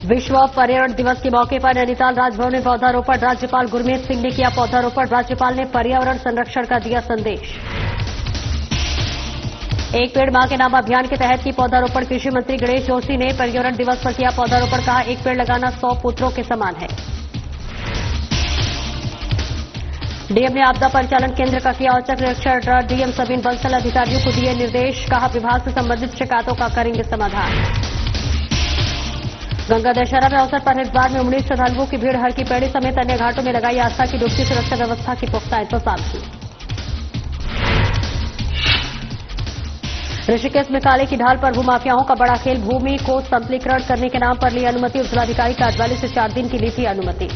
विश्व पर्यावरण दिवस के मौके पर नैनीताल राजभवन में पौधारोपण। राज्यपाल गुरमीत सिंह ने किया पौधारोपण। राज्यपाल ने पर्यावरण संरक्षण का दिया संदेश। एक पेड़ मां के नाम अभियान के तहत की पौधारोपण। कृषि मंत्री गणेश जोशी ने पर्यावरण दिवस पर किया पौधारोपण। कहा, एक पेड़ लगाना 100 पुत्रों के समान है। डीएम ने आपदा परिचालन केंद्र का किया औचक निरीक्षण। डीएम सबीन बंसल अधिकारियों को दिए निर्देश। कहा, विभाग से संबंधित शिकायतों का करेंगे समाधान। गंगा दशहरा में अवसर पर हरिद्वार में उमड़ी श्रद्धालुओं की भीड़। हर की पैड़ी समेत अन्य घाटों में लगाई आस्था की डुबकी। सुरक्षा व्यवस्था की पुख्ता इंतजाम की। ऋषिकेश में काले की ढाल पर भूमाफियाओं का बड़ा खेल। भूमि को संतलीकरण करने के नाम पर ली अनुमति। जिलाधिकारी कार्यालय से 4 दिन की ली थी अनुमति।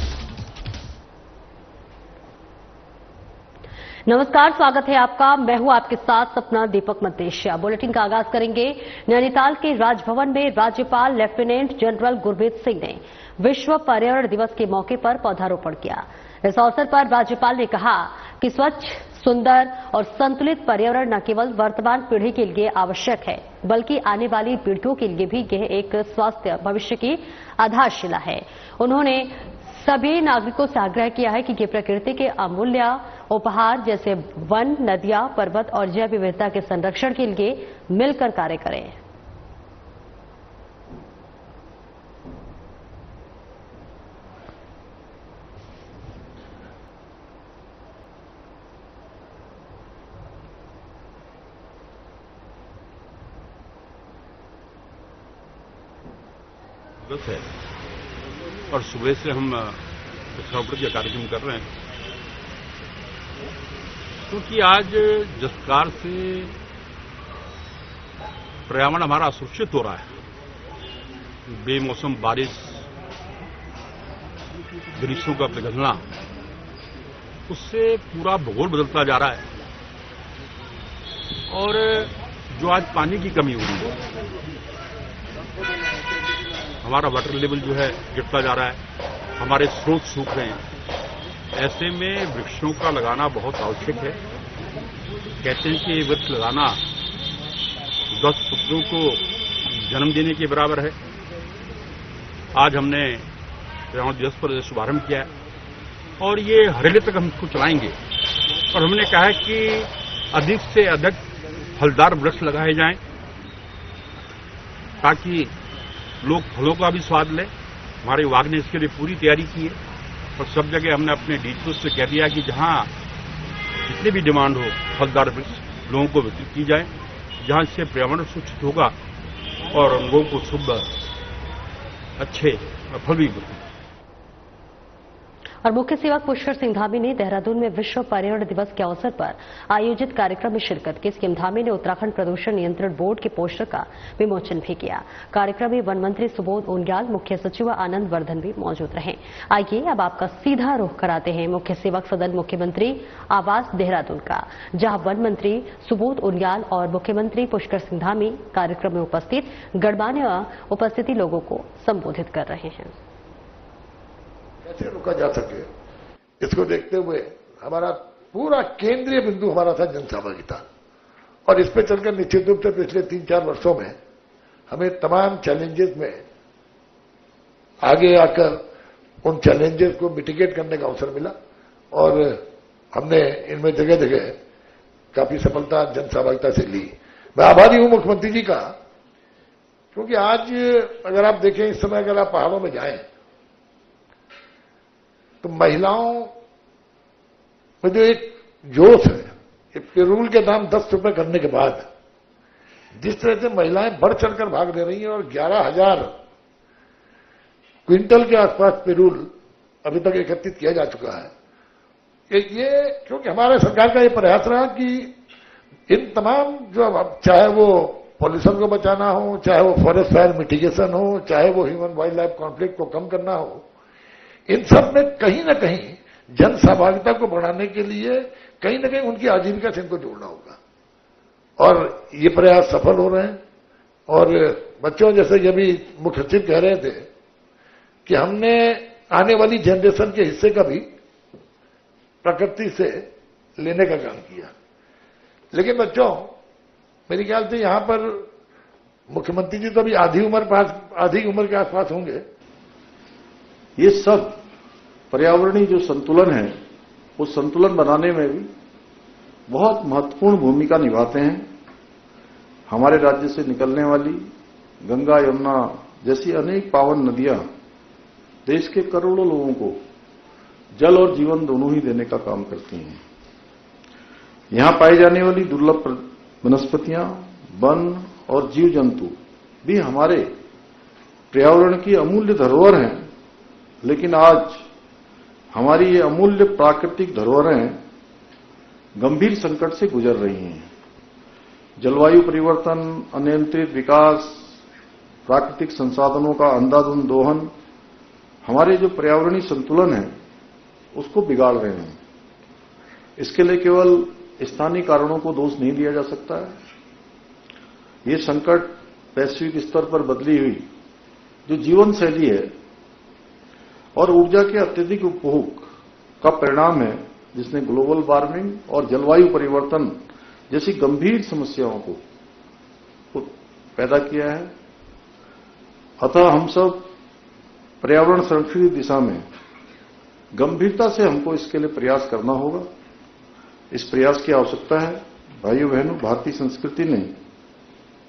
नमस्कार, स्वागत है आपका। मैं हूं आपके साथ सपना दीपक मदेशिया। बुलेटिन का आगाज करेंगे। नैनीताल के राजभवन में राज्यपाल लेफ्टिनेंट जनरल गुरमीत सिंह ने विश्व पर्यावरण दिवस के मौके पर पौधारोपण किया। इस अवसर पर राज्यपाल ने कहा कि स्वच्छ, सुंदर और संतुलित पर्यावरण न केवल वर्तमान पीढ़ी के लिए आवश्यक है, बल्कि आने वाली पीढ़ियों के लिए भी यह एक स्वस्थ भविष्य की आधारशिला है। उन्होंने सभी नागरिकों से आग्रह किया है कि ये प्रकृति के अमूल्य उपहार जैसे वन, नदियां, पर्वत और जैव विविधता के संरक्षण के लिए मिलकर कार्य करें। है और सुबह से हम वृक्षारोपण का कार्यक्रम कर रहे हैं, क्योंकि आज जिस प्रकार से पर्यावरण हमारा असुरक्षित हो रहा है, बेमौसम बारिश, ग्रीष्मों का पिघलना, उससे पूरा भूगोल बदलता जा रहा है। और जो आज पानी की कमी हो रही है, हमारा वाटर लेवल जो है गिरता जा रहा है, हमारे स्रोत सूख रहे हैं। ऐसे में वृक्षों का लगाना बहुत आवश्यक है। कहते हैं कि वृक्ष लगाना 10 पुत्रों को जन्म देने के बराबर है। आज हमने पर्यावरण दिवस पर शुभारंभ किया है और ये हरेले तक हम इसको चलाएंगे। और हमने कहा है कि अधिक से अधिक फलदार वृक्ष लगाए जाएं, ताकि लोग फलों का भी स्वाद लें। हमारे विभाग ने इसके लिए पूरी तैयारी की है और सब जगह हमने अपने डीपीओ से कह दिया कि जहां जितनी भी डिमांड हो, फलदार वृक्ष लोगों को वितरित की जाए, जहां इससे पर्यावरण सुरक्षित होगा और लोगों को शुभ अच्छे फल भी मिलेंगे। और मुख्य सेवक पुष्कर सिंह धामी ने देहरादून में विश्व पर्यावरण दिवस के अवसर पर आयोजित कार्यक्रम में शिरकत की। सीएम धामी ने उत्तराखंड प्रदूषण नियंत्रण बोर्ड के पोस्टर का विमोचन भी किया। कार्यक्रम में वन मंत्री सुबोध उनियाल, मुख्य सचिव आनंद वर्धन भी मौजूद रहे। आइए अब आपका सीधा रुख कराते हैं मुख्य सेवक सदन मुख्यमंत्री आवास देहरादून का, जहां वन मंत्री सुबोध उनियाल और मुख्यमंत्री पुष्कर सिंह धामी कार्यक्रम में उपस्थित गणमान्य उपस्थिति लोगों को संबोधित कर रहे हैं। कैसे रोका जा सके, इसको देखते हुए हमारा पूरा केंद्रीय बिंदु हमारा था जन सहभागिता। और इस पे चलकर निश्चित रूप से पिछले 3-4 वर्षों में हमें तमाम चैलेंजेस में आगे आकर उन चैलेंजेस को मिटिगेट करने का अवसर मिला और हमने इनमें जगह जगह काफी सफलता जन सहभागिता से ली। मैं आभारी हूं मुख्यमंत्री जी का, क्योंकि आज अगर आप देखें, इस समय अगर आप पहाड़ों में जाएं तो महिलाओं में जो एक जोश है, एक पेरूल के दाम 10 रुपए करने के बाद जिस तरह से महिलाएं बढ़ चढ़कर भाग दे रही हैं और 11,000 क्विंटल के आसपास पेरूल अभी तक एकत्रित किया जा चुका है। ये क्योंकि हमारे सरकार का ये प्रयास रहा कि इन तमाम जो, चाहे वो पॉल्यूशन को बचाना हो, चाहे वो फॉरेस्ट फायर मिटिगेशन हो, चाहे वो ह्यूमन वाइल्ड लाइफ कॉन्फ्लिक्ट को कम करना हो, इन सब में कहीं न कहीं जन सहभागिता को बढ़ाने के लिए कहीं न कहीं उनकी आजीविका से इनको जोड़ना होगा। और ये प्रयास सफल हो रहे हैं। और बच्चों, जैसे ये भी मुख्य सचिव कह रहे थे कि हमने आने वाली जनरेशन के हिस्से का भी प्रकृति से लेने का काम किया। लेकिन बच्चों, मेरे ख्याल से यहां पर मुख्यमंत्री जी तो अभी आधी उम्र के आसपास होंगे, ये सब पर्यावरणीय जो संतुलन है उस संतुलन बनाने में भी बहुत महत्वपूर्ण भूमिका निभाते हैं। हमारे राज्य से निकलने वाली गंगा, यमुना जैसी अनेक पावन नदियां देश के करोड़ों लोगों को जल और जीवन दोनों ही देने का काम करती हैं। यहां पाई जाने वाली दुर्लभ वनस्पतियां, वन और जीव जंतु भी हमारे पर्यावरण की अमूल्य धरोहर हैं, लेकिन आज हमारी ये अमूल्य प्राकृतिक धरोहरें गंभीर संकट से गुजर रही हैं। जलवायु परिवर्तन, अनियंत्रित विकास, प्राकृतिक संसाधनों का अंधाधुंध दोहन हमारे जो पर्यावरणीय संतुलन है उसको बिगाड़ रहे हैं। इसके लिए केवल स्थानीय कारणों को दोष नहीं दिया जा सकता है। ये संकट वैश्विक स्तर पर बदली हुई जो जीवन शैली है और ऊर्जा के अत्यधिक उपभोग का परिणाम है, जिसने ग्लोबल वार्मिंग और जलवायु परिवर्तन जैसी गंभीर समस्याओं को पैदा किया है। अतः हम सब पर्यावरण संरक्षण की दिशा में गंभीरता से हमको इसके लिए प्रयास करना होगा। इस प्रयास की आवश्यकता है। भाइयों बहनों, भारतीय संस्कृति ने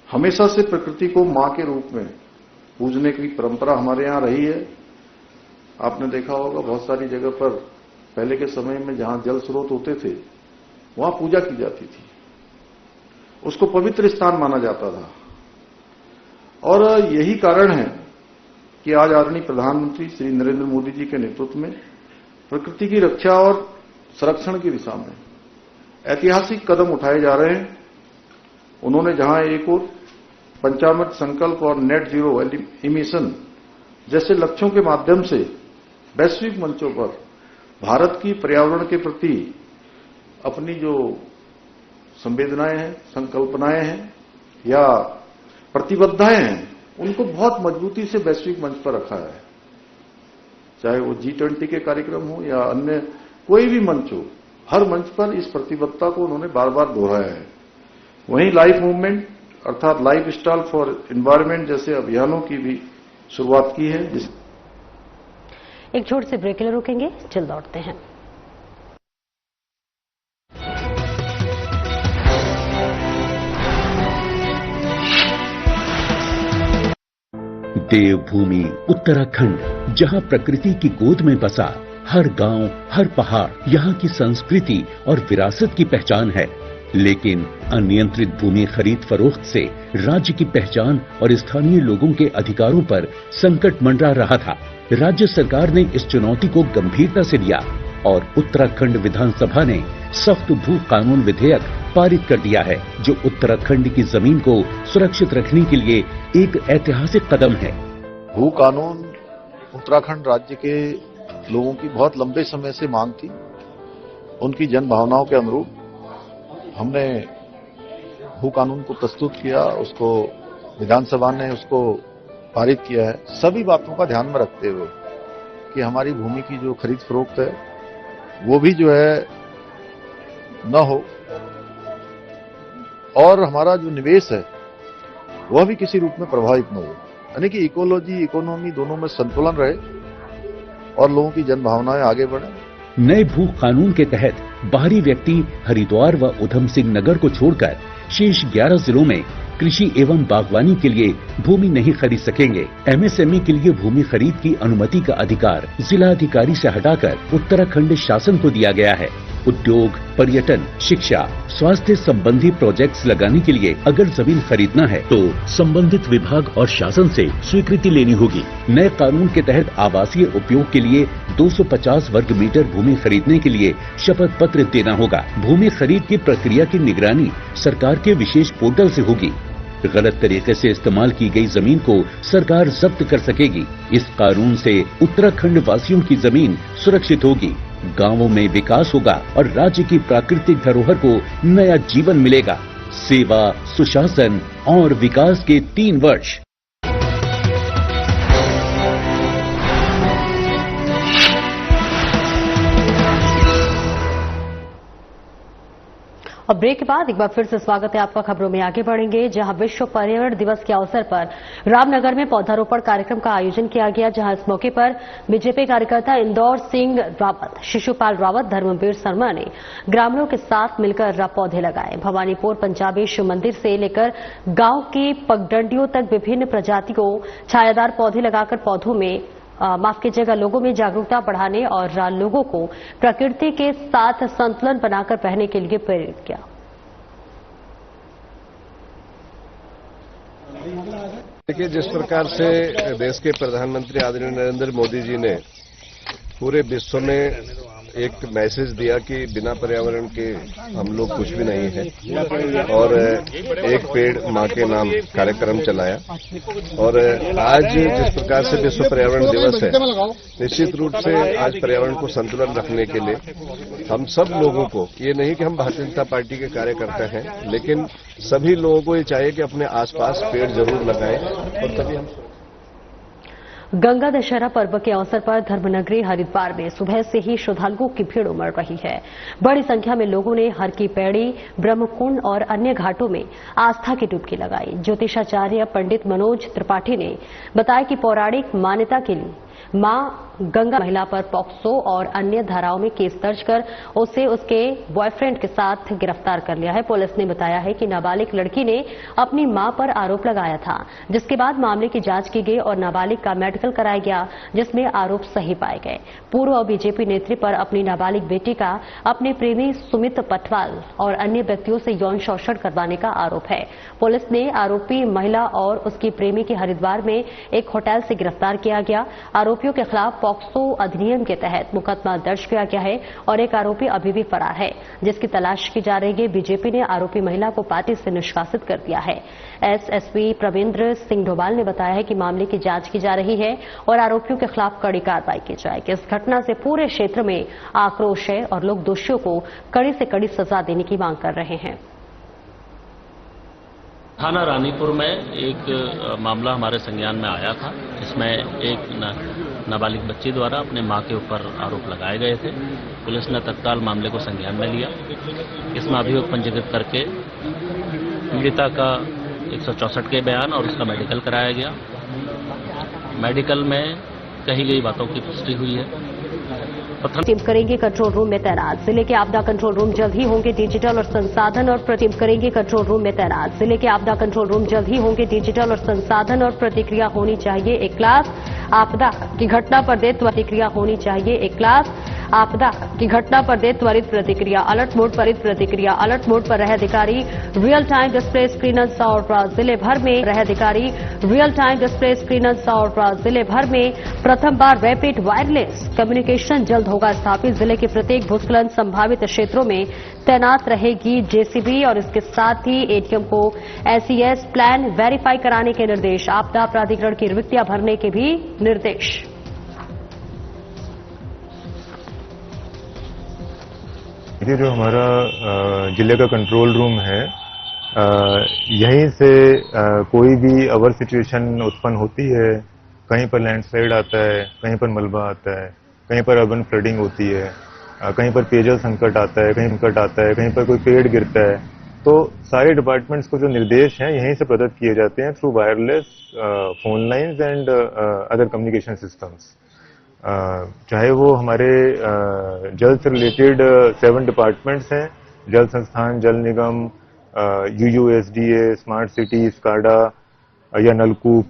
हमेशा से प्रकृति को मां के रूप में पूजने की परंपरा हमारे यहां रही है। आपने देखा होगा बहुत सारी जगह पर पहले के समय में जहां जल स्रोत होते थे वहां पूजा की जाती थी, उसको पवित्र स्थान माना जाता था। और यही कारण है कि आज आदरणीय प्रधानमंत्री श्री नरेंद्र मोदी जी के नेतृत्व में प्रकृति की रक्षा और संरक्षण की दिशा में ऐतिहासिक कदम उठाए जा रहे हैं। उन्होंने जहां एक और पंचामृत संकल्प और नेट जीरो इमिशन जैसे लक्ष्यों के माध्यम से वैश्विक मंचों पर भारत की पर्यावरण के प्रति अपनी जो संवेदनाएं हैं, संकल्पनाएं हैं या प्रतिबद्धताएं हैं, उनको बहुत मजबूती से वैश्विक मंच पर रखा है। चाहे वो G20 के कार्यक्रम हो या अन्य कोई भी मंच हो, हर मंच पर इस प्रतिबद्धता को उन्होंने बार बार दोहराया है। वहीं लाइफ मूवमेंट अर्थात लाइफ स्टाइल फॉर एनवायरमेंट जैसे अभियानों की भी शुरुआत की है। एक छोटे से ब्रेक के लिए रुकेंगे, जल्द लौटते हैं। देवभूमि उत्तराखंड, जहां प्रकृति की गोद में बसा हर गांव, हर पहाड़ यहाँ की संस्कृति और विरासत की पहचान है। लेकिन अनियंत्रित भूमि खरीद फरोख्त से राज्य की पहचान और स्थानीय लोगों के अधिकारों पर संकट मंडरा रहा था। राज्य सरकार ने इस चुनौती को गंभीरता से लिया और उत्तराखंड विधानसभा ने सख्त भू कानून विधेयक पारित कर दिया है, जो उत्तराखंड की जमीन को सुरक्षित रखने के लिए एक ऐतिहासिक कदम है। भू कानून उत्तराखंड राज्य के लोगों की बहुत लंबे समय से मांग थी। उनकी जन भावनाओं के अनुरूप हमने भू कानून को प्रस्तुत किया, उसको विधानसभा ने उसको पारित किया है, सभी बातों का ध्यान में रखते हुए कि हमारी भूमि की जो खरीद फरोख्त है वो भी जो है न हो और हमारा जो निवेश है वह भी किसी रूप में प्रभावित न हो, यानी कि इकोलॉजी, इकोनॉमी दोनों में संतुलन रहे और लोगों की जन भावनाएं आगे बढ़े। नए भू कानून के तहत बाहरी व्यक्ति हरिद्वार व उधम सिंह नगर को छोड़कर शेष 11 जिलों में कृषि एवं बागवानी के लिए भूमि नहीं खरीद सकेंगे। एमएसएमई के लिए भूमि खरीद की अनुमति का अधिकार जिलाधिकारी से हटाकर उत्तराखंड शासन को दिया गया है। उद्योग, पर्यटन, शिक्षा, स्वास्थ्य संबंधी प्रोजेक्ट्स लगाने के लिए अगर जमीन खरीदना है तो संबंधित विभाग और शासन से स्वीकृति लेनी होगी। नए कानून के तहत आवासीय उपयोग के लिए 250 वर्ग मीटर भूमि खरीदने के लिए शपथ पत्र देना होगा। भूमि खरीद की प्रक्रिया की निगरानी सरकार के विशेष पोर्टल से होगी। गलत तरीके से इस्तेमाल की गई जमीन को सरकार जब्त कर सकेगी। इस कानून से उत्तराखंड वासियों की जमीन सुरक्षित होगी, गांवों में विकास होगा और राज्य की प्राकृतिक धरोहर को नया जीवन मिलेगा। सेवा, सुशासन और विकास के 3 वर्ष। और ब्रेक के बाद एक बार फिर से स्वागत है आपका। खबरों में आगे बढ़ेंगे, जहां विश्व पर्यावरण दिवस के अवसर पर रामनगर में पौधारोपण कार्यक्रम का आयोजन किया गया, जहां इस मौके पर बीजेपी कार्यकर्ता इंदौर सिंह रावत, शिशुपाल रावत, धर्मवीर शर्मा ने ग्रामीणों के साथ मिलकर पौधे लगाए। भवानीपुर पंजाबी शिव मंदिर से लेकर गांव की पगडंडियों तक विभिन्न प्रजातियों छायादार पौधे लगाकर पौधों में माफ कीजिएगा लोगों में जागरूकता बढ़ाने और लोगों को प्रकृति के साथ संतुलन बनाकर रहने के लिए प्रेरित किया। देखिए, जिस प्रकार से देश के प्रधानमंत्री आदरणीय नरेंद्र मोदी जी ने पूरे विश्व में एक मैसेज दिया कि बिना पर्यावरण के हम लोग कुछ भी नहीं है, और एक पेड़ मां के नाम कार्यक्रम चलाया। और आज जिस प्रकार से विश्व पर्यावरण दिवस है, निश्चित रूप से आज पर्यावरण को संतुलन रखने के लिए हम सब लोगों को, ये नहीं कि हम भारतीय जनता पार्टी के कार्यकर्ता हैं, लेकिन सभी लोगों को ये चाहिए कि अपने आसपास पेड़ जरूर लगाएं, और तभी हम गंगा दशहरा पर्व के अवसर पर धर्मनगरी हरिद्वार में सुबह से ही श्रद्धालुओं की भीड़ उमड़ रही है। बड़ी संख्या में लोगों ने हर की पैड़ी, ब्रह्मकुंड और अन्य घाटों में आस्था की डुबकी लगाई। ज्योतिषाचार्य पंडित मनोज त्रिपाठी ने बताया कि पौराणिक मान्यता के लिए मां गंगा महिला पर पॉक्सो और अन्य धाराओं में केस दर्ज कर उसे उसके बॉयफ्रेंड के साथ गिरफ्तार कर लिया है। पुलिस ने बताया है कि नाबालिग लड़की ने अपनी मां पर आरोप लगाया था, जिसके बाद मामले की जांच की गई और नाबालिग का मेडिकल कराया गया, जिसमें आरोप सही पाए गए। पूर्व बीजेपी नेत्री पर अपनी नाबालिग बेटी का अपने प्रेमी सुमित पटवाल और अन्य व्यक्तियों से यौन शोषण करवाने का आरोप है। पुलिस ने आरोपी महिला और उसकी प्रेमी की हरिद्वार में एक होटल से गिरफ्तार किया गया। आरोपियों के खिलाफ पॉक्सो अधिनियम के तहत मुकदमा दर्ज किया गया है और एक आरोपी अभी भी फरार है, जिसकी तलाश की जा रही है। बीजेपी ने आरोपी महिला को पार्टी से निष्कासित कर दिया है। एसएसपी प्रवींद्र सिंह डोभाल ने बताया है कि मामले की जांच की जा रही है और आरोपियों के खिलाफ कड़ी कार्रवाई की जाएगी। इस घटना से पूरे क्षेत्र में आक्रोश है और लोग दोषियों को कड़ी से कड़ी सजा देने की मांग कर रहे हैं। थाना रानीपुर में एक मामला हमारे संज्ञान में आया था, जिसमें एक नाबालिग बच्ची द्वारा अपने मां के ऊपर आरोप लगाए गए थे। पुलिस ने तत्काल मामले को संज्ञान में लिया। इसमें अभियोग पंजीकृत करके पीड़िता का 164 के बयान और उसका मेडिकल कराया गया। मेडिकल में कही गई बातों की पुष्टि हुई है। टीम करेंगे कंट्रोल रूम में तैनात। जिले के आपदा कंट्रोल रूम जल्द ही होंगे डिजिटल और संसाधन और टीम करेंगे कंट्रोल रूम में तैनात। जिले के आपदा कंट्रोल रूम जल्द ही होंगे डिजिटल और संसाधन और प्रतिक्रिया होनी चाहिए एक क्लास। आपदा की घटना पर दे प्रतिक्रिया होनी चाहिए एक क्लास। आपदा की घटना पर दे त्वरित प्रतिक्रिया। अलर्ट मोड पर प्रतिक्रिया। अलर्ट मोड पर रहे अधिकारी रियल टाइम डिस्प्ले स्क्रीनर्स और जिले भर में रहे अधिकारी रियल टाइम डिस्प्ले स्क्रीनर्स और जिले भर में प्रथम बार रैपिड वायरलेस कम्युनिकेशन जल्द होगा स्थापित। जिले के प्रत्येक भूस्खलन संभावित क्षेत्रों में तैनात रहेगी जेसीबी और इसके साथ ही एटीएम को एसईएस प्लान वेरीफाई कराने के निर्देश। आपदा प्राधिकरण की रिक्तियां भरने के भी निर्देश। ये जो हमारा जिले का कंट्रोल रूम है, यहीं से कोई भी अवर सिचुएशन उत्पन्न होती है। कहीं पर लैंडस्लाइड आता है, कहीं पर मलबा आता है, कहीं पर अर्बन फ्लडिंग होती है, कहीं पर पेयजल संकट आता है, कहीं संकट आता है, कहीं पर कोई पेड़ गिरता है, तो सारे डिपार्टमेंट्स को जो निर्देश हैं यहीं से प्रदत्त किए जाते हैं through wireless phone lines and other communication systems. चाहे वो हमारे जल से रिलेटेड 7 डिपार्टमेंट्स हैं, जल संस्थान, जल निगम, यूयूएसडीए, स्मार्ट सिटी, स्काडा या नलकूप,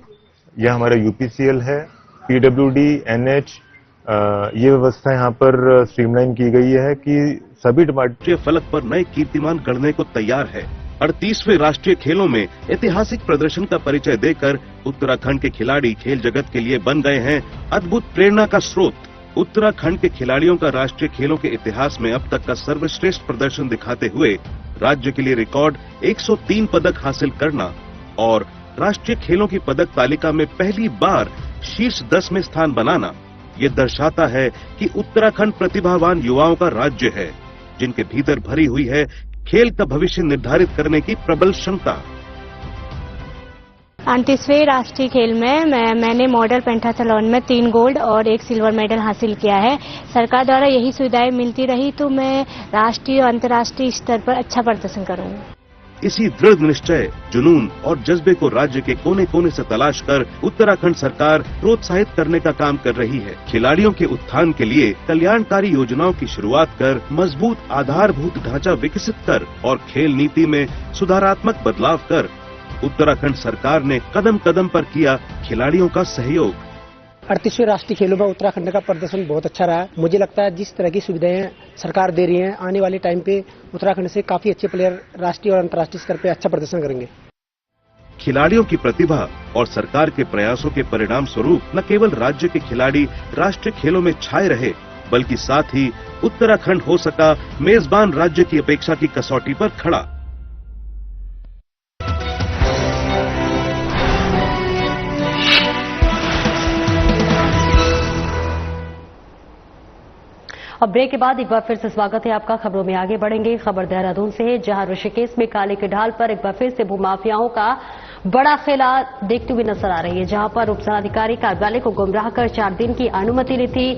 या हमारा यूपीसीएल है, पीडब्ल्यूडी, एनएच, ये व्यवस्था यहाँ पर स्ट्रीमलाइन की गई है कि सभी डिपार्टमेंट फलक पर नए कीर्तिमान गढ़ने को तैयार है। 38वें राष्ट्रीय खेलों में ऐतिहासिक प्रदर्शन का परिचय देकर उत्तराखंड के खिलाड़ी खेल जगत के लिए बन गए हैं अद्भुत प्रेरणा का स्रोत। उत्तराखंड के खिलाड़ियों का राष्ट्रीय खेलों के इतिहास में अब तक का सर्वश्रेष्ठ प्रदर्शन दिखाते हुए राज्य के लिए रिकॉर्ड 103 पदक हासिल करना और राष्ट्रीय खेलों की पदक तालिका में पहली बार शीर्ष 10 में स्थान बनाना, ये दर्शाता है कि उत्तराखंड प्रतिभावान युवाओं का राज्य है, जिनके भीतर भरी हुई है खेल का भविष्य निर्धारित करने की प्रबल क्षमता। 38वें राष्ट्रीय खेल में मैंने मॉडल पेंटाथलॉन में 3 गोल्ड और 1 सिल्वर मेडल हासिल किया है। सरकार द्वारा यही सुविधाएं मिलती रही तो मैं राष्ट्रीय और अंतर्राष्ट्रीय स्तर पर अच्छा प्रदर्शन करूंगी। इसी दृढ़ निश्चय, जुनून और जज्बे को राज्य के कोने कोने से तलाश कर उत्तराखंड सरकार प्रोत्साहित करने का काम कर रही है। खिलाड़ियों के उत्थान के लिए कल्याणकारी योजनाओं की शुरुआत कर, मजबूत आधारभूत ढांचा विकसित कर और खेल नीति में सुधारात्मक बदलाव कर उत्तराखंड सरकार ने कदम कदम पर किया खिलाड़ियों का सहयोग। 38वें राष्ट्रीय खेलों में उत्तराखंड का प्रदर्शन बहुत अच्छा रहा। मुझे लगता है जिस तरह की सुविधाएं सरकार दे रही है, आने वाले टाइम पे उत्तराखंड से काफी अच्छे प्लेयर राष्ट्रीय और अंतर्राष्ट्रीय स्तर पे अच्छा प्रदर्शन करेंगे। खिलाड़ियों की प्रतिभा और सरकार के प्रयासों के परिणाम स्वरूप न केवल राज्य के खिलाड़ी राष्ट्रीय खेलों में छाए रहे, बल्कि साथ ही उत्तराखंड हो सका मेजबान राज्य की अपेक्षा की कसौटी पर खड़ा। अब ब्रेक के बाद एक बार फिर से स्वागत है आपका। खबरों में आगे बढ़ेंगे। खबर देहरादून से है, जहां ऋषिकेश में काले की ढाल पर एक बार फिर से भूमाफियाओं का बड़ा खेला देखते हुए नजर आ रही है, जहां पर उपजिलाधिकारी कार्यालय को गुमराह कर 4 दिन की अनुमति ली थी।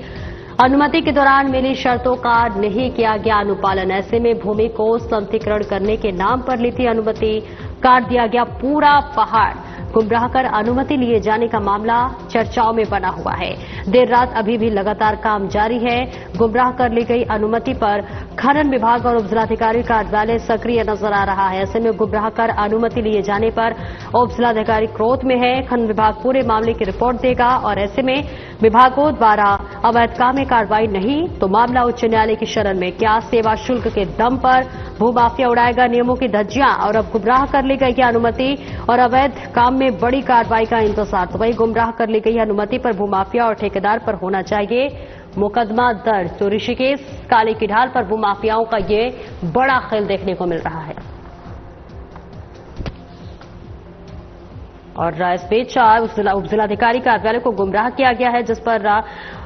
अनुमति के दौरान मिली शर्तों का नहीं किया गया अनुपालन। ऐसे में भूमि को समतीकरण करने के नाम पर ली थी अनुमति, काट दिया गया पूरा पहाड़। गुमराह कर अनुमति लिए जाने का मामला चर्चाओं में बना हुआ है। देर रात अभी भी लगातार काम जारी है। गुमराह कर ली गई अनुमति पर खनन विभाग और उपजिलाधिकारी कार्यालय सक्रिय नजर आ रहा है। ऐसे में गुमराह कर अनुमति लिए जाने पर उपजिलाधिकारी क्रोध में है। खनन विभाग पूरे मामले की रिपोर्ट देगा और ऐसे में विभागों द्वारा अवैध काम में कार्रवाई नहीं तो मामला उच्च न्यायालय की शरण में। क्या सेवा शुल्क के दम पर भूमाफिया उड़ाएगा नियमों की धज्जियां? और अब गुमराह कर ली गई अनुमति और अवैध काम में बड़ी कार्रवाई का इंतजार। तो वही गुमराह कर ली गई अनुमति पर भूमाफिया और ठेकेदार पर होना चाहिए मुकदमा दर्ज। तो ऋषिकेश काले की ढाल पर भूमाफियाओं का ये बड़ा खेल देखने को मिल रहा है। और इस बीच उपजिलाधिकारी कार्यालय को गुमराह किया गया है, जिस पर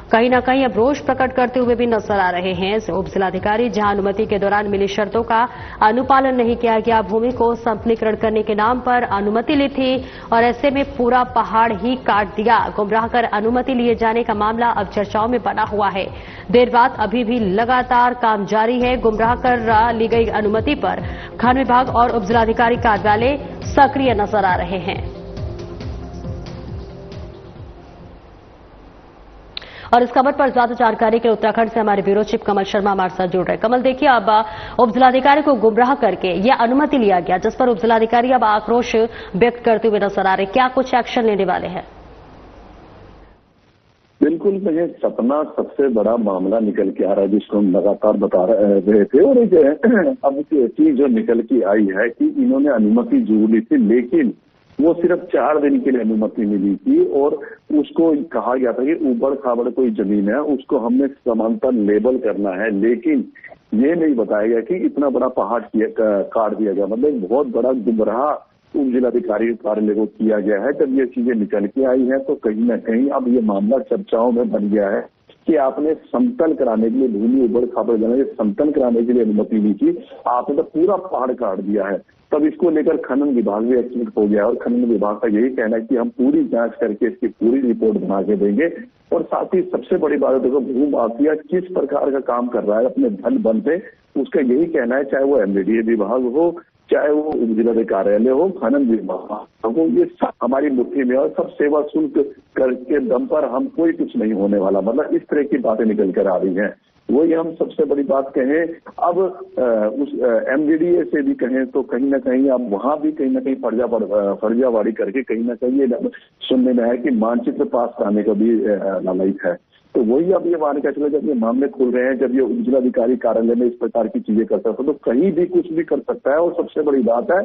कहीं न कहीं अब रोष प्रकट करते हुए भी नजर आ रहे हैं उपजिलाधिकारी, जहां अनुमति के दौरान मिली शर्तों का अनुपालन नहीं किया गया। भूमि को समतलीकरण करने के नाम पर अनुमति ली थी और ऐसे में पूरा पहाड़ ही काट दिया। गुमराह कर अनुमति लिए जाने का मामला अब चर्चाओं में बना हुआ है। देर रात अभी भी लगातार काम जारी है। गुमराह कर ली गई अनुमति पर खनन विभाग और उपजिलाधिकारी कार्यालय सक्रिय नजर आ रहे हैं। और इस खबर पर ज्यादा जानकारी के लिए उत्तराखंड से हमारे ब्यूरो चीफ कमल शर्मा हमारे साथ जुड़ रहे हैं। कमल, देखिए, अब उपजिलाधिकारी को गुमराह करके यह अनुमति लिया गया, जिस पर उपजिलाधिकारी अब आक्रोश व्यक्त करते हुए नजर आ रहे। क्या कुछ एक्शन लेने वाले हैं? बिल्कुल, ये सपना सबसे बड़ा मामला निकल के आ रहा है, जिसको हम लगातार बता रहे थे। और एक अब चीज जो निकल के आई है कि इन्होंने अनुमति जरूर ली थी, लेकिन वो सिर्फ 4 दिन के लिए अनुमति मिली थी और उसको कहा गया था कि ऊबड़ खाबड़ कोई जमीन है, उसको हमने समांतर लेबल करना है, लेकिन ये नहीं बताया गया कि इतना बड़ा पहाड़ काट दिया गया। मतलब एक बहुत बड़ा गुमराह उपजिलाधिकारी कार्यालय को किया गया है। जब ये चीजें निकल के आई हैं तो कहीं ना कहीं अब ये मामला चर्चाओं में बन गया है कि आपने समतल कराने के लिए, भूमि ऊबड़ खाबड़ जगह समतल कराने के लिए अनुमति ली थी, आपने तो पूरा पहाड़ काट दिया है। तब इसको लेकर खनन विभाग भी एक्टिव हो गया और खनन विभाग का यही कहना है कि हम पूरी जांच करके इसकी पूरी रिपोर्ट बना के देंगे। और साथ ही सबसे बड़ी बात है, देखो, भूमाफिया किस प्रकार का काम कर रहा है अपने धन बल पे, उसका यही कहना है, चाहे वो एमडीडीए विभाग हो, चाहे वो उपजिलाधिकारी कार्यालय हो, खनन विभाग हो, ये सब हमारी मुट्ठी में और सब सेवा शुल्क करके दम पर हम कोई कुछ नहीं होने वाला। मतलब इस तरह की बातें निकल कर आ रही हैं। वही हम सबसे बड़ी बात कहें, अब उस एमडीडीए से भी कहें तो कहीं ना कहीं अब वहां भी कहीं ना कहीं फर्जावाड़ी करके कहीं ना कहीं ये सुनने में है कि मानचित्र पास कराने का भी लालच है। तो वही अब ये मान के चले, जब ये मामले खुल रहे हैं, जब ये उपजिलाधिकारी कार्यालय में इस प्रकार की चीजें कर सकता है तो कहीं भी कुछ भी कर सकता है। और सबसे बड़ी बात है,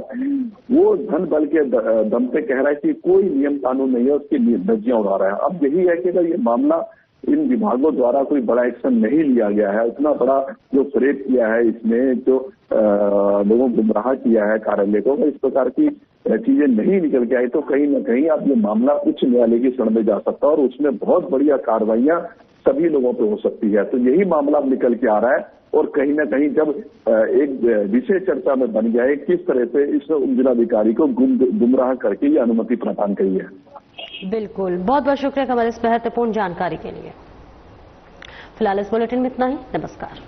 वो धन बल के दम पे कह रहा है कि कोई नियम कानून नहीं है, उसकी धज्जियां उड़ा रहा है। अब यही है कि अगर ये मामला इन विभागों द्वारा कोई बड़ा एक्शन नहीं लिया गया है, इतना बड़ा जो फ्रेब किया है, इसमें जो लोगों को गुमराह किया है कार्यालय को, इस प्रकार की चीजें नहीं निकल के आई तो कहीं ना कहीं अब ये मामला उच्च न्यायालय की शरण में जा सकता है और उसमें बहुत बढ़िया कार्रवाइयां सभी लोगों पे हो सकती है। तो यही मामला अब निकल के आ रहा है और कहीं ना कहीं जब एक विषय चर्चा में बन गया है, किस तरह से इस जिलाधिकारी को गुमराह करके ये अनुमति प्रदान करी है। बिल्कुल, बहुत बहुत शुक्रिया हमारे इस महत्वपूर्ण जानकारी के लिए। फिलहाल इस बुलेटिन में इतना ही। नमस्कार।